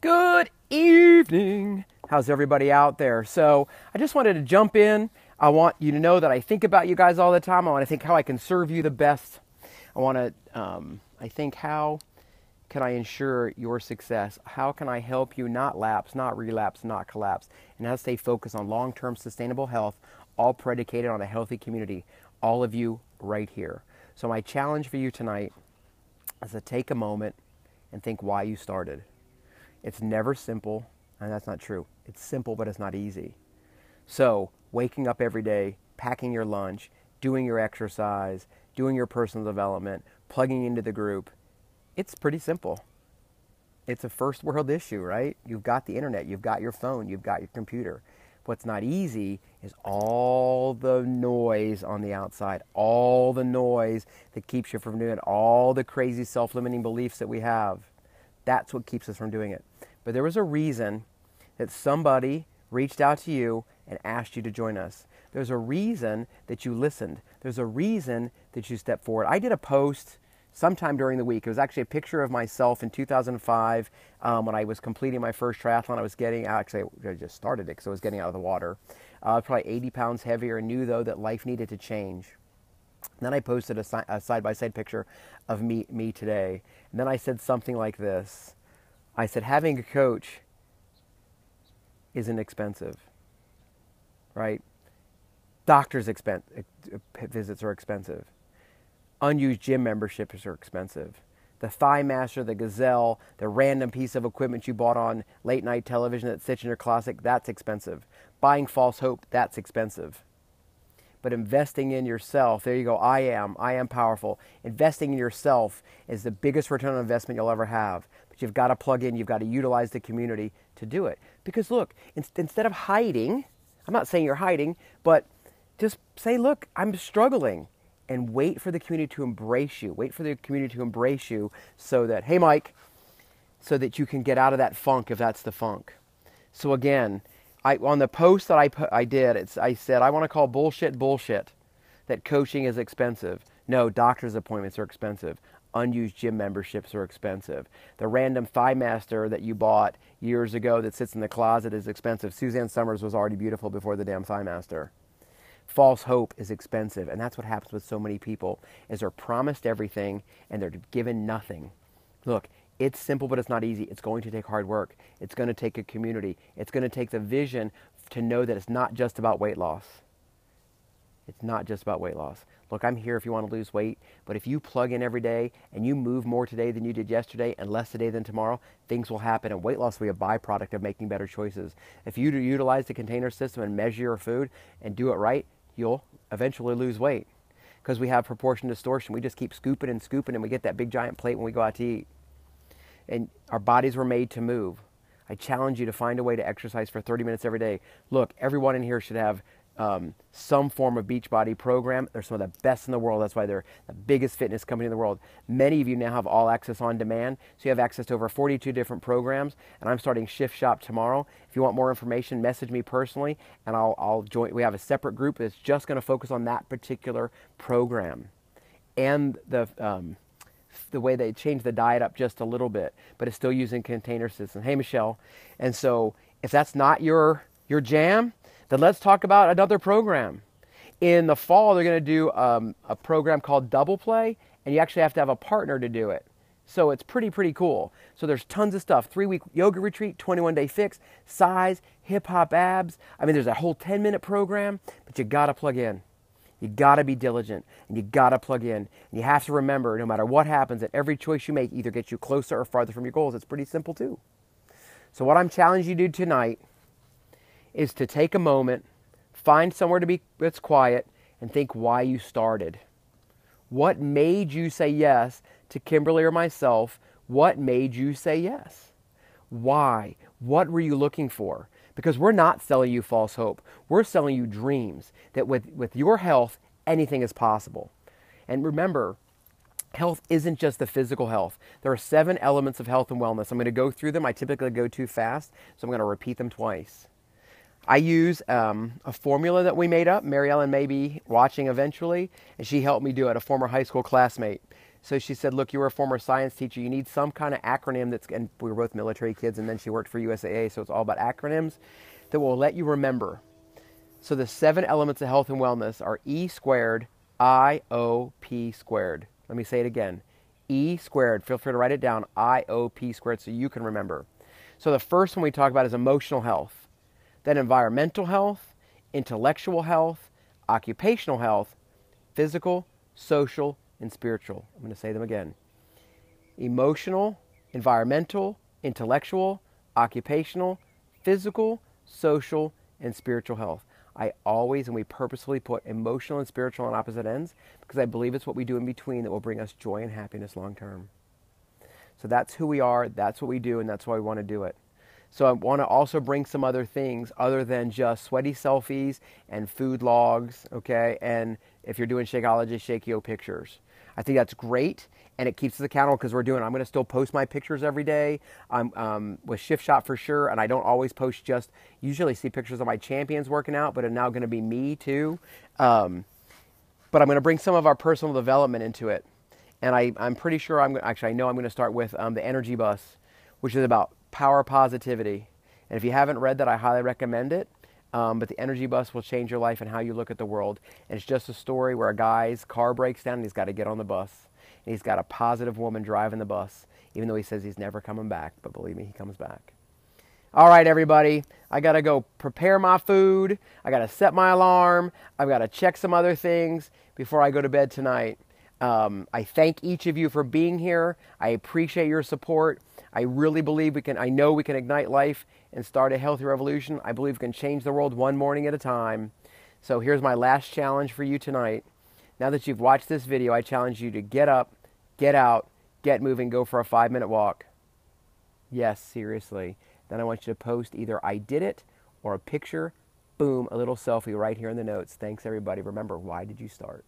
Good evening. How's everybody out there? So I just wanted to jump in. I want you to know that I think about you guys all the time. I want to think how I can serve you the best. I think how can I ensure your success? How can I help you not lapse, not relapse, not collapse? And how to stay focused on long-term sustainable health, all predicated on a healthy community. All of you right here. So my challenge for you tonight is to take a moment and think why you started. It's never simple, and that's not true. It's simple, but it's not easy. So waking up every day, packing your lunch, doing your exercise, doing your personal development, plugging into the group, it's pretty simple. It's a first world issue, right? You've got the internet, you've got your phone, you've got your computer. What's not easy is all the noise on the outside, all the noise that keeps you from doing it, all the crazy self-limiting beliefs that we have. That's what keeps us from doing it. But there was a reason that somebody reached out to you and asked you to join us. There's a reason that you listened. There's a reason that you stepped forward. I did a post sometime during the week. It was actually a picture of myself in 2005 when I was completing my first triathlon. I just started it because I was getting out of the water. Probably 80 pounds heavier, and knew, though, that life needed to change. And then I posted a side-by-side picture of me today. And then I said something like this. I said, having a coach isn't expensive, right? Doctors' visits are expensive. Unused gym memberships are expensive. The Thigh Master, the Gazelle, the random piece of equipment you bought on late night television that sits in your closet, that's expensive. Buying false hope, that's expensive. But investing in yourself, there you go, I am powerful. Investing in yourself is the biggest return on investment you'll ever have. But you've got to plug in, you've got to utilize the community to do it. Because look, instead of hiding, I'm not saying you're hiding, but just say, look, I'm struggling. And wait for the community to embrace you. Wait for the community to embrace you so that, hey Mike, so that you can get out of that funk if that's the funk. So again, on the post that I did, I said, I want to call bullshit, that coaching is expensive. No, doctor's appointments are expensive. Unused gym memberships are expensive. The random Thigh Master that you bought years ago that sits in the closet is expensive. Suzanne Summers was already beautiful before the damn Thigh Master. False hope is expensive, and that's what happens with so many people, is they're promised everything and they're given nothing. Look, it's simple, but it's not easy. It's going to take hard work. It's going to take a community. It's going to take the vision to know that it's not just about weight loss. It's not just about weight loss. Look, I'm here if you want to lose weight, but if you plug in every day and you move more today than you did yesterday and less today than tomorrow, things will happen, and weight loss will be a byproduct of making better choices. If you utilize the container system and measure your food and do it right, you'll eventually lose weight, because we have proportion distortion. We just keep scooping and scooping, and we get that big giant plate when we go out to eat. And our bodies were made to move. I challenge you to find a way to exercise for 30 minutes every day. Look, everyone in here should have some form of Beachbody program. They're some of the best in the world. That's why they're the biggest fitness company in the world. Many of you now have all access on demand, so you have access to over 42 different programs, and I'm starting Shift Shop tomorrow. If you want more information, message me personally, and I'll join. We have a separate group that's just going to focus on that particular program, and the way they changed the diet up just a little bit, but it's still using container systems. Hey, Michelle. And so if that's not your jam, then let's talk about another program. In the fall, they're going to do a program called Double Play, and you actually have to have a partner to do it. So it's pretty cool. So there's tons of stuff. 3-week yoga retreat, 21-day fix, size, hip-hop abs. I mean, there's a whole 10-minute program, but you got to plug in. You got to be diligent, and you got to plug in. And you have to remember, no matter what happens, that every choice you make either gets you closer or farther from your goals. It's pretty simple, too. So what I'm challenging you to do tonight is to take a moment, find somewhere that's quiet, and think why you started. What made you say yes to Kimberly or myself? What made you say yes? Why? What were you looking for? Because we're not selling you false hope. We're selling you dreams that with your health, anything is possible. And remember, health isn't just the physical health. There are 7 elements of health and wellness. I'm going to go through them. I typically go too fast, so I'm going to repeat them twice. I use a formula that we made up. Mary Ellen may be watching eventually, and she helped me do it, a former high school classmate. So she said, look, you were a former science teacher. You need some kind of acronym and we were both military kids, and then she worked for USAA, so it's all about acronyms that will let you remember. So the 7 elements of health and wellness are E squared, IOP squared. Let me say it again. E squared, feel free to write it down, IOP squared, so you can remember. So the first one we talk about is emotional health, then environmental health, intellectual health, occupational health, physical, social, and spiritual. I'm going to say them again. Emotional, environmental, intellectual, occupational, physical, social, and spiritual health. I always, and we purposefully put emotional and spiritual on opposite ends because I believe it's what we do in between that will bring us joy and happiness long term. So that's who we are, that's what we do, and that's why we want to do it. So I want to also bring some other things other than just sweaty selfies and food logs, okay? And if you're doing Shakeology, Shakeo pictures. I think that's great, and it keeps us accountable because I'm going to still post my pictures every day. I'm with Shift Shot for sure, and I don't always post usually see pictures of my champions working out, but it's now going to be me too. But I'm going to bring some of our personal development into it. And I'm pretty sure I know I'm going to start with the Energy Bus, which is about power positivity. And if you haven't read that, I highly recommend it. But the Energy Bus will change your life and how you look at the world. And it's just a story where a guy's car breaks down and he's got to get on the bus. And he's got a positive woman driving the bus, even though he says he's never coming back. But believe me, he comes back. All right, everybody. I got to go prepare my food. I got to set my alarm. I've got to check some other things before I go to bed tonight. I thank each of you for being here. I appreciate your support. I really believe I know we can ignite life and start a healthy revolution. I believe we can change the world one morning at a time. So here's my last challenge for you tonight. Now that you've watched this video, I challenge you to get up, get out, get moving, go for a 5-minute walk. Yes, seriously. Then I want you to post either I did it or a picture, boom, a little selfie right here in the notes. Thanks, everybody. Remember, why did you start?